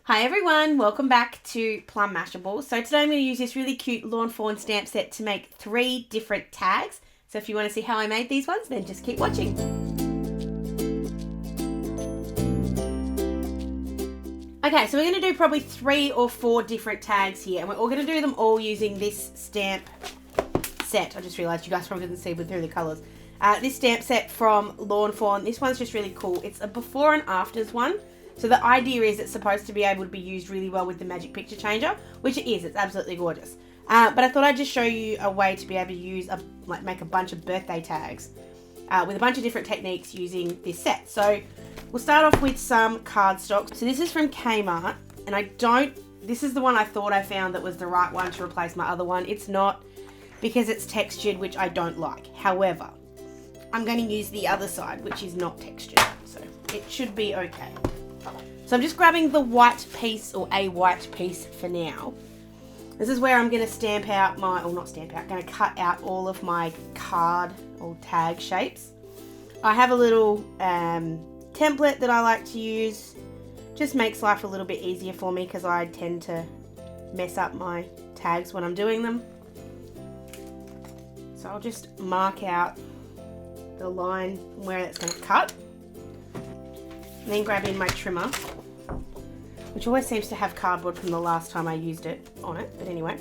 Hi everyone, welcome back to Plum Mashable. So today I'm going to use this really cute Lawn Fawn stamp set to make 3 different tags. So if you want to see how I made these ones, then just keep watching. Okay, so we're going to do probably 3 or 4 different tags here, and we're all going to do them all using this stamp set. I just realised you guys probably didn't see through the colours. This stamp set from Lawn Fawn, this one's just really cool. It's a before and afters one. So the idea is it's supposed to be able to be used really well with the Magic Picture Changer, which it is. It's absolutely gorgeous. But I thought I'd just show you a way to be able to use, make a bunch of birthday tags with a bunch of different techniques using this set. So we'll start off with some cardstock. So this is from Kmart, and this is the one I thought I found that was the right one to replace my other one. It's not, because it's textured, which I don't like. However, I'm going to use the other side, which is not textured. So it should be okay. So I'm just grabbing the white piece, or a white piece for now. This is where I'm going to stamp out going to cut out all of my card or tag shapes. I have a little template that I like to use. Just makes life a little bit easier for me because I tend to mess up my tags when I'm doing them. So I'll just mark out the line where it's going to cut. And then grab in my trimmer, which always seems to have cardboard from the last time I used it on it, but anyway.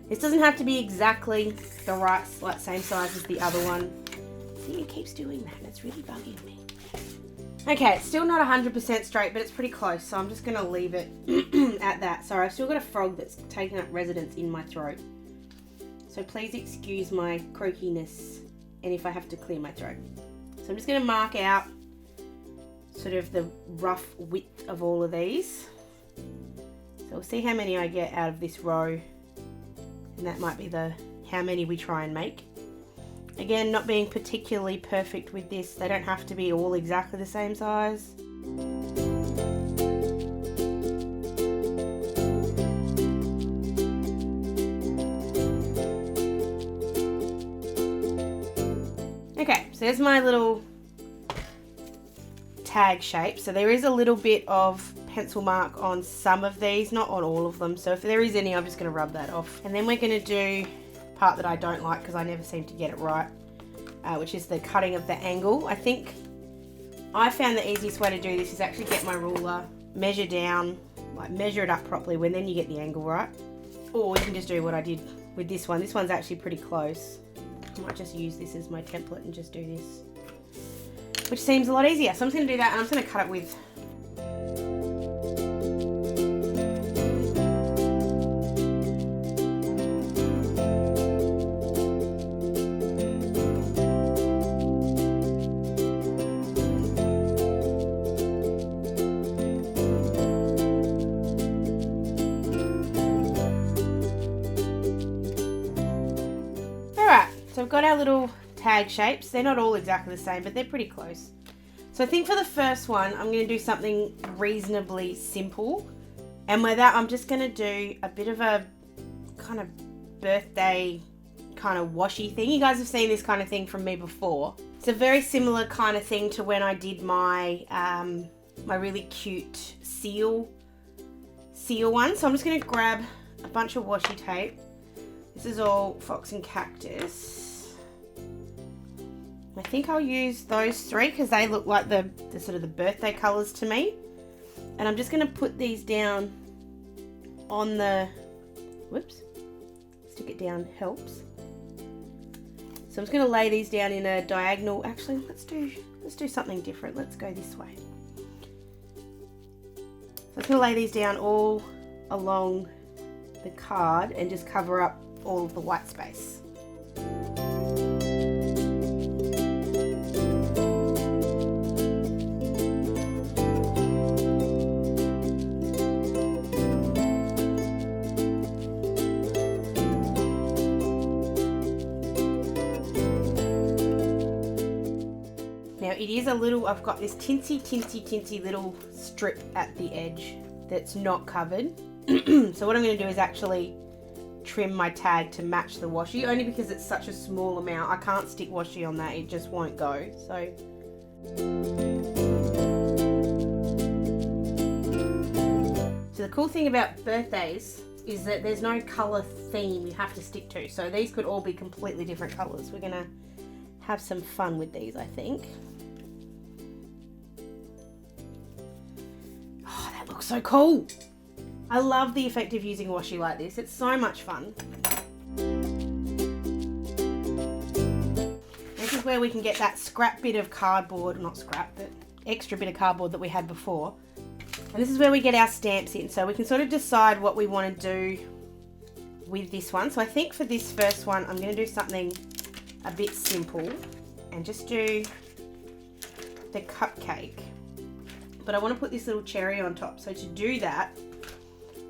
This doesn't have to be exactly the right, same size as the other one. See, it keeps doing that and it's really bugging me. Okay, it's still not 100% straight, but it's pretty close, so I'm just going to leave it at that. Sorry, I've still got a frog that's taken up residence in my throat. So please excuse my croakiness and if I have to clear my throat. So I'm just going to mark out sort of the rough width of all of these. So we'll see how many I get out of this row, and that might be how many we try and make. Again, not being particularly perfect with this. They don't have to be all exactly the same size. Okay, so there's my little tag shape. So there is a little bit of pencil mark on some of these, not on all of them. So if there is any, I'm just going to rub that off. And then we're going to do the part that I don't like because I never seem to get it right, which is the cutting of the angle. I think I found the easiest way to do this is actually get my ruler, measure down, measure it up properly, when then you get the angle right. Or you can just do what I did with this one. This one's actually pretty close. I might just use this as my template and just do this, which seems a lot easier. So I'm just going to do that, and I'm just going to cut it with Alright, so I've got our little tag shapes. They're not all exactly the same, but they're pretty close. So I think for the first one, I'm going to do something reasonably simple. And with that, I'm just going to do a bit of a kind of birthday kind of washi thing. You guys have seen this kind of thing from me before. It's a very similar kind of thing to when I did my my really cute seal one. So I'm just going to grab a bunch of washi tape. This is all Fox and Cactus. I think I'll use those 3 because they look like the sort of the birthday colours to me. And I'm just going to put these down on the, stick it down helps. So I'm just going to lay these down in a diagonal. Actually, let's do something different. Let's go this way. So I'm just going to lay these down all along the card and just cover up all of the white space. Now it is a little, I've got this tinsy little strip at the edge that's not covered. So what I'm going to do is actually trim my tag to match the washi, only because it's such a small amount. I can't stick washi on that, it just won't go. So the cool thing about birthdays is that there's no colour theme you have to stick to. So these could all be completely different colours. We're gonna have some fun with these, I think. Oh, that looks so cool. I love the effect of using washi like this. It's so much fun. This is where we can get that scrap bit of cardboard, not scrap, but extra bit of cardboard that we had before. And this is where we get our stamps in. So we can sort of decide what we want to do with this one. So I think for this first one, I'm going to do something a bit simple and just do the cupcake. But I want to put this little cherry on top. So to do that,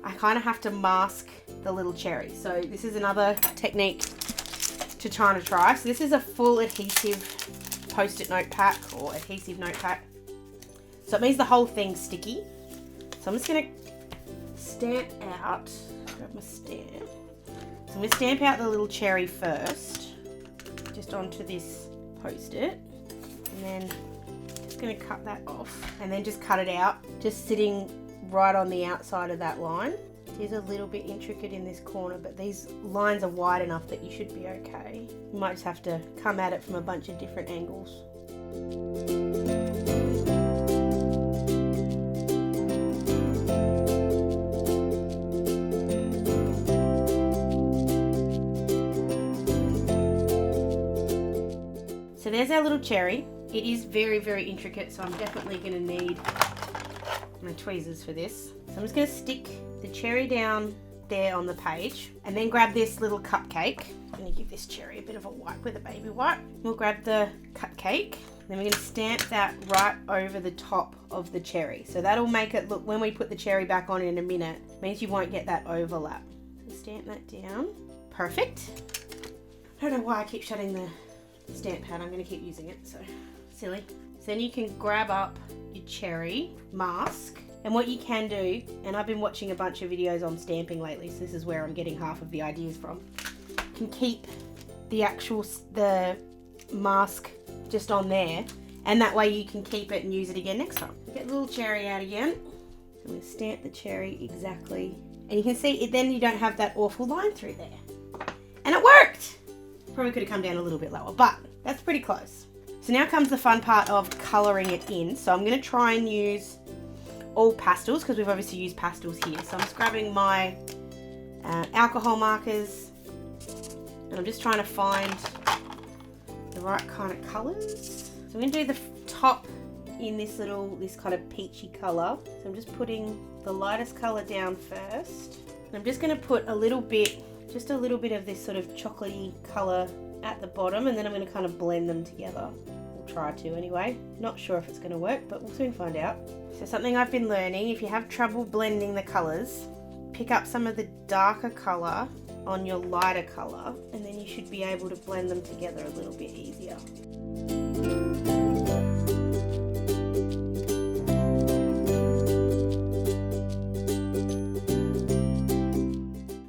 I kind of have to mask the little cherry. So this is another technique to try. So this is a full adhesive post-it note pack or adhesive note pack. So it means the whole thing's sticky. So I'm just going to stamp out, grab my stamp. So I'm going to stamp out the little cherry first, just onto this post-it. And then just going to cut that off and then just cut it out, just sitting right on the outside of that line. It is a little bit intricate in this corner, but these lines are wide enough that you should be okay. You might just have to come at it from a bunch of different angles. So there's our little cherry. It is very, very intricate, so I'm definitely going to need my tweezers for this. So I'm just going to stick the cherry down there on the page and then grab this little cupcake. I'm going to give this cherry a bit of a wipe with a baby wipe. We'll grab the cupcake. Then we're going to stamp that right over the top of the cherry. So that'll make it look, when we put the cherry back on in a minute, means you won't get that overlap. So stamp that down. Perfect. I don't know why I keep shutting the stamp pad. I'm going to keep using it, so silly. So then you can grab up your cherry mask, and what you can do, and I've been watching a bunch of videos on stamping lately, so this is where I'm getting half of the ideas from. You can keep the mask just on there, and that way you can keep it and use it again next time. Get the little cherry out again. I'm going to stamp the cherry exactly, and you can see it. Then you don't have that awful line through there, and it worked. Probably could have come down a little bit lower, but that's pretty close. So now comes the fun part of colouring it in. So I'm going to try and use all pastels because we've obviously used pastels here. So I'm just grabbing my alcohol markers and I'm just trying to find the right kind of colours. So I'm going to do the top in this kind of peachy colour. So I'm just putting the lightest colour down first. And I'm just going to put just a little bit of this sort of chocolatey colour at the bottom, and then I'm going to kind of blend them together. We'll try to anyway. Not sure if it's going to work, but we'll soon find out. So something I've been learning, if you have trouble blending the colours, pick up some of the darker colour on your lighter colour, and then you should be able to blend them together a little bit easier.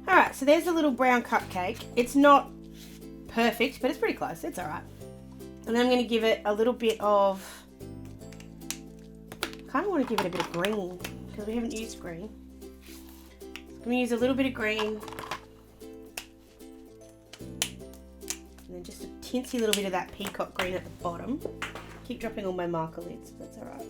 Alright, so there's a little brown cupcake. It's not perfect, but it's pretty close. It's alright. And then I'm going to give it a little bit of, kind of want to give it a bit of green because we haven't used green. I'm going to use a little bit of green and then just a teensy little bit of that peacock green at the bottom. Keep dropping all my marker lids, but that's alright.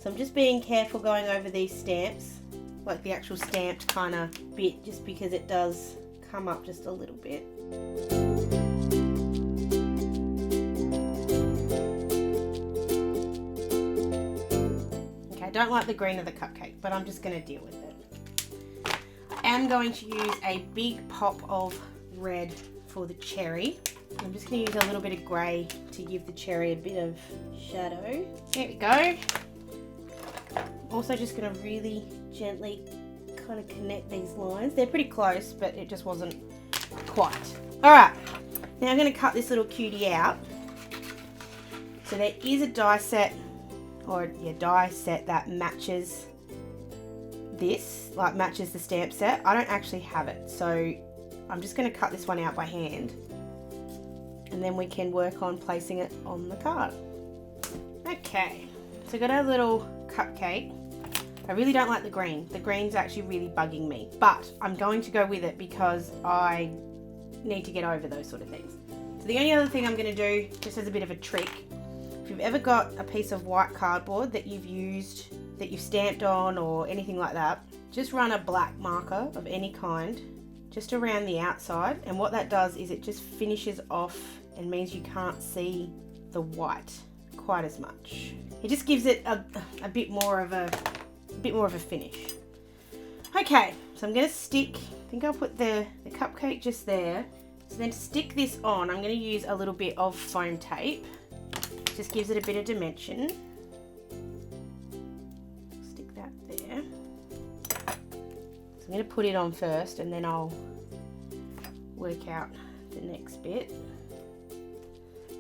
So I'm just being careful going over these stamps, like the actual stamped kind of bit, just because it does come up just a little bit. Okay, I don't like the green of the cupcake, but I'm just going to deal with it. I am going to use a big pop of red for the cherry. I'm just going to use a little bit of grey to give the cherry a bit of shadow. There we go. Also just going to really gently kind of connect these lines. They're pretty close, but it just wasn't quite. Alright, now I'm going to cut this little cutie out. So there is a die set, that matches this, like matches the stamp set. I don't actually have it, so I'm just going to cut this one out by hand. And then we can work on placing it on the card. Okay, so got our little cupcake. I really don't like the green. The green's actually really bugging me, but I'm going to go with it because I need to get over those sort of things. So the only other thing I'm going to do, just as a bit of a trick, if you've ever got a piece of white cardboard that you've used, that you've stamped on or anything like that, just run a black marker of any kind just around the outside, and what that does is it just finishes off and means you can't see the white quite as much. It just gives it a bit more of a finish. Okay, so I'm going to stick, I think I'll put the cupcake just there. So then to stick this on, I'm going to use a little bit of foam tape. Just gives it a bit of dimension. Stick that there. So I'm going to put it on first and then I'll work out the next bit.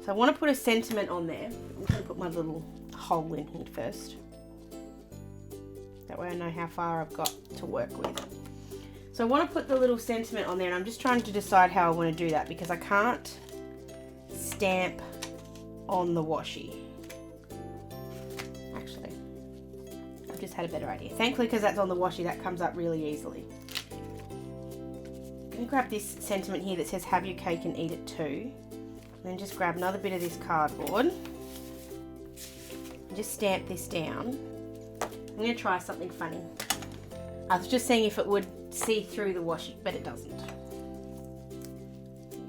So I want to put a sentiment on there. I'm going to put my little hole in here first. That way I know how far I've got to work with. So I want to put the little sentiment on there, and I'm just trying to decide how I want to do that because I can't stamp on the washi. Actually, I've just had a better idea. Thankfully, because that's on the washi, that comes up really easily. I'm going to grab this sentiment here that says have your cake and eat it too. And then just grab another bit of this cardboard and just stamp this down. I'm going to try something funny. I was just seeing if it would see through the washi, but it doesn't.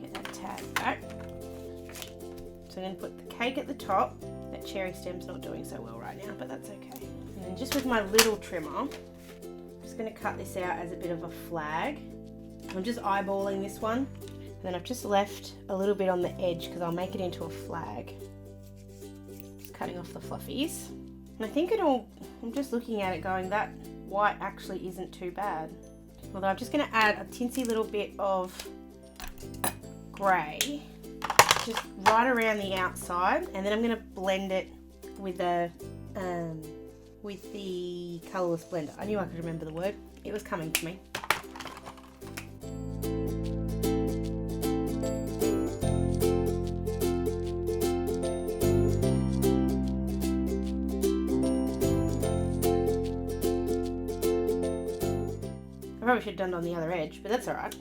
Get that tag back. So I'm going to put the cake at the top. That cherry stem's not doing so well right now, but that's okay. And then just with my little trimmer, I'm just going to cut this out as a bit of a flag. I'm just eyeballing this one. And then I've just left a little bit on the edge because I'll make it into a flag. Just cutting off the fluffies. And I think I'm just looking at it going, that white actually isn't too bad. Although I'm just going to add a tinsy little bit of grey, just right around the outside, and then I'm going to blend it with the colourless blender. I knew I could remember the word. It was coming to me. Probably should have done it on the other edge, but that's alright.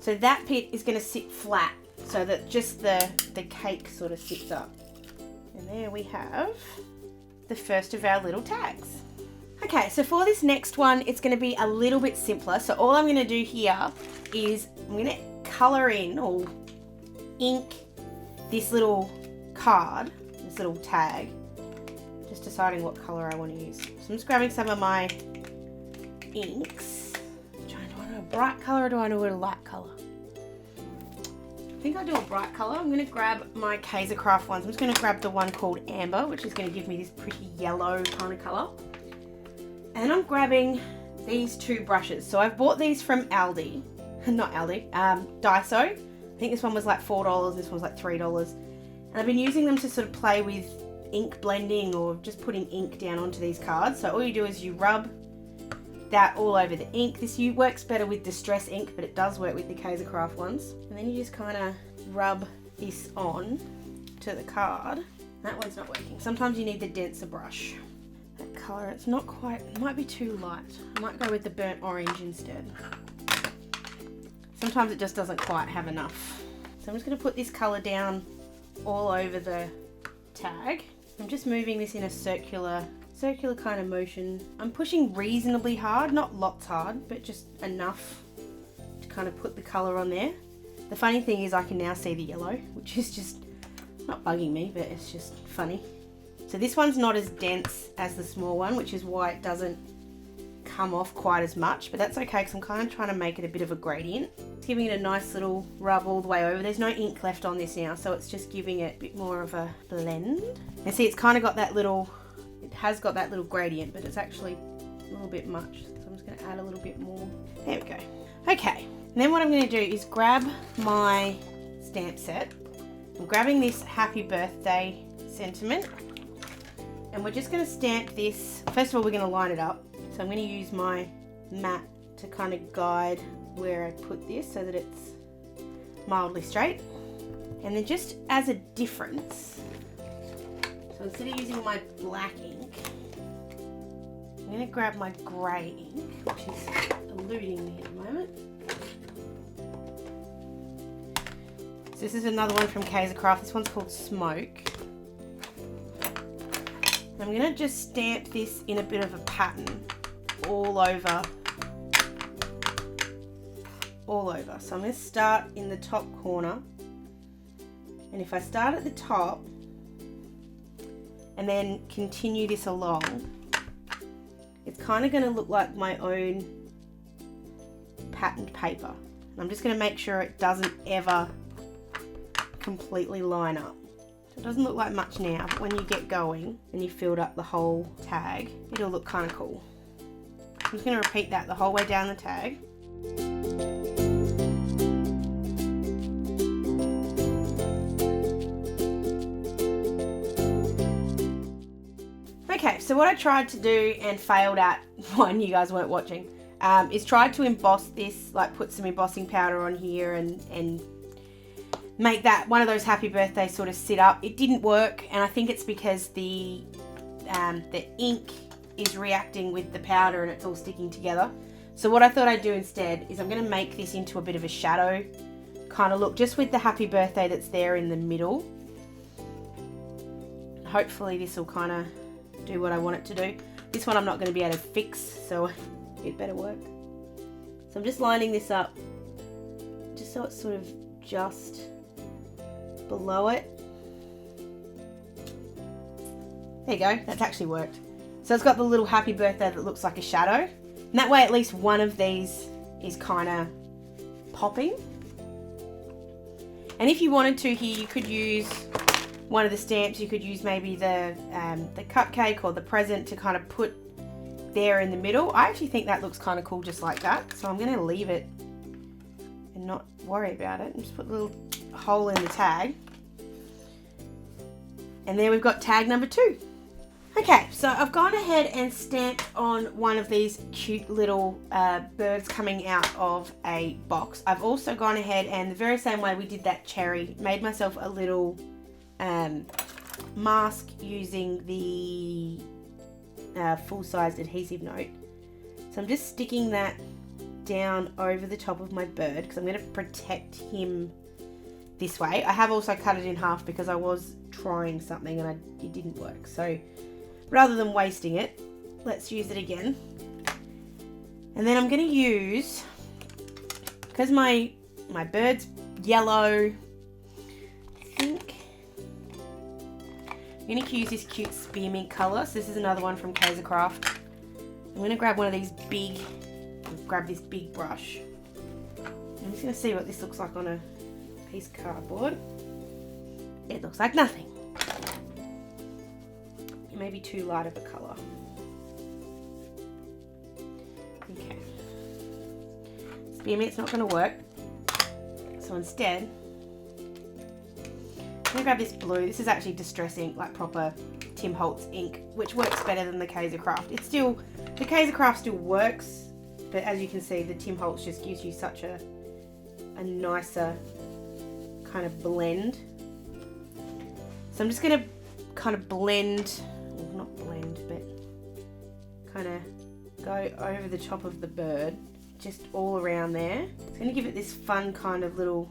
So that bit is going to sit flat so that just the cake sort of sits up. And there we have the first of our little tags. Okay, so for this next one, it's going to be a little bit simpler. So all I'm going to do here is I'm going to colour in or ink this little card, this little tag. Just deciding what colour I want to use. So I'm just grabbing some of my inks. Do I want a bright colour or do I want a light colour? I think I'll do a bright colour. I'm going to grab my Kaisercraft ones. I'm just going to grab the one called Amber, which is going to give me this pretty yellow kind of colour. And I'm grabbing these two brushes. So I've bought these from Aldi. Not Aldi, Daiso. I think this one was like $4, this one's like $3. And I've been using them to sort of play with ink blending or just putting ink down onto these cards. So all you do is you rub that all over the ink. This works better with Distress ink, but it does work with the Kaisercraft ones. And then you just kind of rub this on to the card. That one's not working. Sometimes you need the denser brush. That colour, it's not quite, it might be too light. I might go with the burnt orange instead. Sometimes it just doesn't quite have enough. So I'm just going to put this colour down all over the tag. I'm just moving this in a circular kind of motion. I'm pushing reasonably hard, not lots hard, but just enough to kind of put the colour on there. The funny thing is I can now see the yellow, which is just not bugging me, but it's just funny. So this one's not as dense as the small one, which is why it doesn't come off quite as much, but that's okay because I'm kind of trying to make it a bit of a gradient. It's giving it a nice little rub all the way over. There's no ink left on this now, so it's just giving it a bit more of a blend. And see, it's kind of got that little, it has got that little gradient, but it's actually a little bit much. So I'm just going to add a little bit more. There we go. Okay, and then what I'm going to do is grab my stamp set. I'm grabbing this happy birthday sentiment, and we're just going to stamp this. First of all, we're going to line it up. So I'm going to use my mat to kind of guide where I put this so that it's mildly straight. And then just as a difference, so instead of using my black ink, I'm going to grab my grey ink, which is eluding me at the moment. So this is another one from Craft. This one's called Smoke. I'm going to just stamp this in a bit of a pattern all over. So I'm going to start in the top corner. And if I start at the top and then continue this along, it's kind of going to look like my own patterned paper. And I'm just going to make sure it doesn't ever completely line up. So it doesn't look like much now, but when you get going and you filled up the whole tag, it'll look kind of cool. I'm just going to repeat that the whole way down the tag. Okay, so what I tried to do and failed at when you guys weren't watching is tried to emboss this, like put some embossing powder on here and make that one of those happy birthday sort of sit up. It didn't work, and I think it's because the ink is reacting with the powder and it's all sticking together. So what I thought I'd do instead is I'm going to make this into a bit of a shadow kind of look, just with the happy birthday that's there in the middle. Hopefully this will kind of do what I want it to do. This one I'm not going to be able to fix, so it better work. So I'm just lining this up just so it's sort of just below it. There you go, that's actually worked. So it's got the little happy birthday that looks like a shadow, and that way at least one of these is kind of popping. And if you wanted to here, you could use one of the stamps. You could use maybe the cupcake or the present to kind of put there in the middle. I actually think that looks kind of cool just like that, so I'm going to leave it and not worry about it and just put a little hole in the tag. And there we've got tag number 2. Okay, so I've gone ahead and stamped on one of these cute little birds coming out of a box. I've also gone ahead and the very same way we did that cherry, made myself a little mask using the full-sized adhesive note. So I'm just sticking that down over the top of my bird because I'm going to protect him this way. I have also cut it in half because I was trying something and it didn't work. So rather than wasting it, let's use it again. And then I'm going to use, because my bird's yellow, I think I'm going to use this cute spearmint colour. So this is another one from Craft. I'm going to grab one of these big, grab this big brush. I'm just going to see what this looks like on a piece of cardboard. It looks like nothing. It may be too light of a colour. Okay. Spearmint's not going to work. So instead, I'm going to grab this blue. This is actually Distress ink, like proper Tim Holtz ink, which works better than the Craft. It's still, the Craft still works, but as you can see, the Tim Holtz just gives you such a nicer kind of blend. So I'm just going to kind of blend, well, not blend, but kind of go over the top of the bird, just all around there. It's going to give it this fun kind of little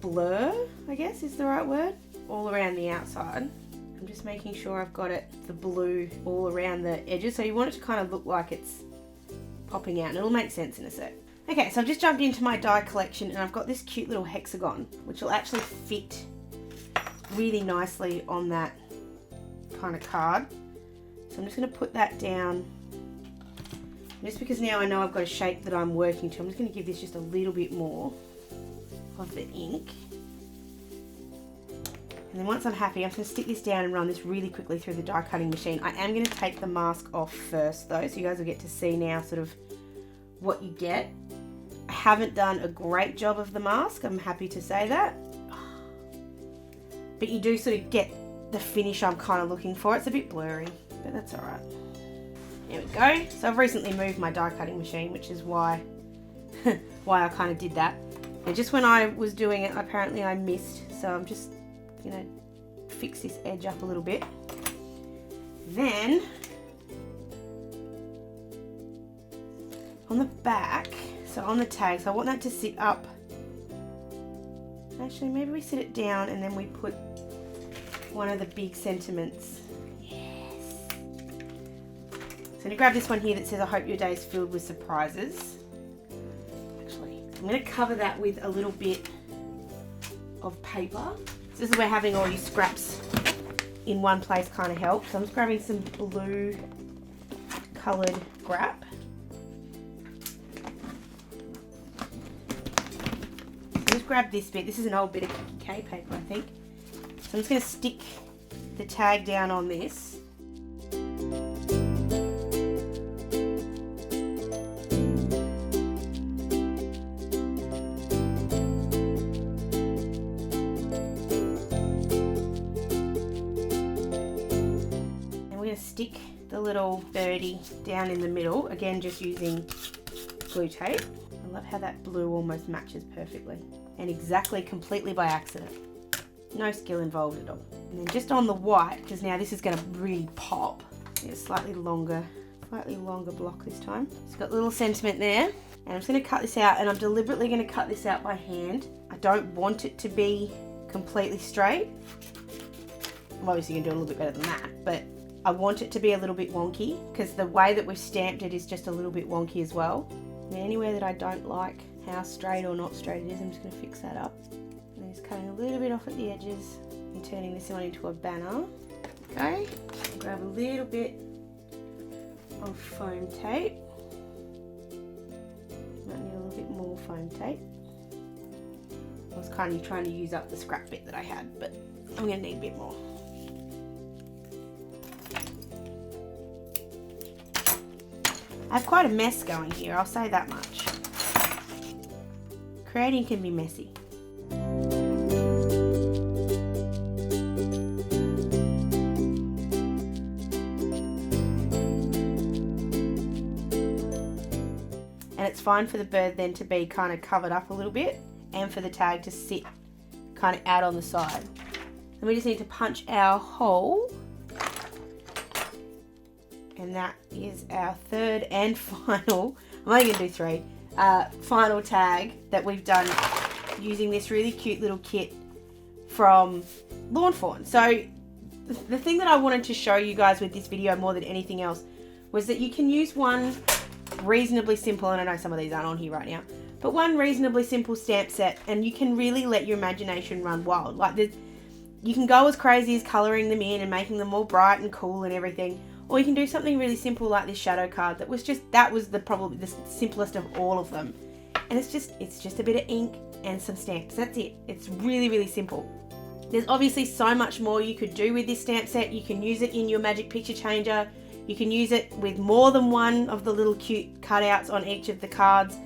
blur, I guess is the right word, all around the outside. I'm just making sure I've got it, the blue all around the edges, so you want it to kind of look like it's popping out, and it'll make sense in a sec. Okay, so I've just jumped into my die collection and I've got this cute little hexagon, which will actually fit really nicely on that kind of card. So I'm just going to put that down. Just because now I know I've got a shape that I'm working to, I'm just going to give this just a little bit more of the ink. And then once I'm happy, I'm just going to stick this down and run this really quickly through the die cutting machine. I am going to take the mask off first though, so you guys will get to see now sort of what you get. I haven't done a great job of the mask, I'm happy to say that. But you do sort of get the finish I'm kind of looking for. It's a bit blurry, but that's alright. There we go. So I've recently moved my die cutting machine, which is why I kind of did that. And just when I was doing it, apparently I missed. So I'm just going to fix this edge up a little bit. Then on the back, so on the tag, so I want that to sit up. Actually, maybe we sit it down and then we put one of the big sentiments. Yes. So I'm going to grab this one here that says, I hope your day is filled with surprises. Actually, I'm going to cover that with a little bit of paper. So this is where having all your scraps in one place kind of helps. So I'm just grabbing some blue coloured scrap. Just grab this bit. This is an old bit of kikki.K paper, I think. So I'm just going to stick the tag down on this. And we're going to stick the little birdie down in the middle, again just using glue tape. I love how that blue almost matches perfectly, and exactly completely by accident. No skill involved at all. And then just on the white, because now this is going to really pop. Get a slightly longer block this time. It's got a little sentiment there, and I'm just going to cut this out, and I'm deliberately going to cut this out by hand. I don't want it to be completely straight. I'm obviously going to do a little bit better than that, but I want it to be a little bit wonky because the way that we've stamped it is just a little bit wonky as well. And anywhere that I don't like how straight or not straight it is, I'm just going to fix that up. And just cutting a little bit off at the edges and turning this one into a banner. Okay, grab a little bit of foam tape. Might need a little bit more foam tape. I was kind of trying to use up the scrap bit that I had, but I'm going to need a bit more. I have quite a mess going here, I'll say that much. Creating can be messy. And it's fine for the bird then to be kind of covered up a little bit and for the tag to sit kind of out on the side. Then we just need to punch our hole. And that is our third and final, I'm only going to do three, final tag that we've done using this really cute little kit from Fawn. So the thing that I wanted to show you guys with this video more than anything else was that you can use one reasonably simple, and I know some of these aren't on here right now, but one reasonably simple stamp set, and you can really let your imagination run wild. Like you can go as crazy as colouring them in and making them all bright and cool and everything. Or you can do something really simple like this shadow card that was probably the simplest of all of them. And it's just a bit of ink and some stamps. That's it. It's really, really simple. There's obviously so much more you could do with this stamp set. You can use it in your magic picture changer. You can use it with more than one of the little cute cutouts on each of the cards.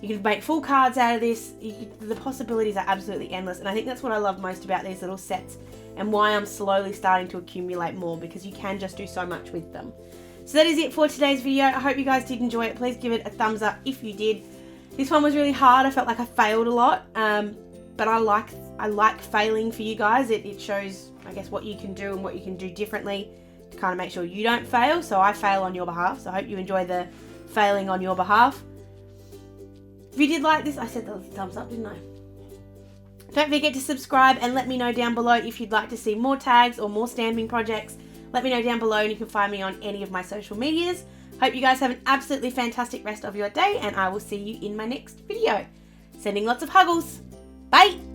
You can make full cards out of this. The possibilities are absolutely endless. And I think that's what I love most about these little sets, and why I'm slowly starting to accumulate more, because you can just do so much with them. So that is it for today's video. I hope you guys did enjoy it. Please give it a thumbs up if you did. This one was really hard. I felt like I failed a lot, but I like failing for you guys. It shows, I guess, what you can do and what you can do differently to kind of make sure you don't fail. So I fail on your behalf. So I hope you enjoy the failing on your behalf. If you did like this, I said the thumbs up, didn't I? Don't forget to subscribe and let me know down below if you'd like to see more tags or more stamping projects. Let me know down below, and you can find me on any of my social medias. Hope you guys have an absolutely fantastic rest of your day, and I will see you in my next video. Sending lots of huggles. Bye!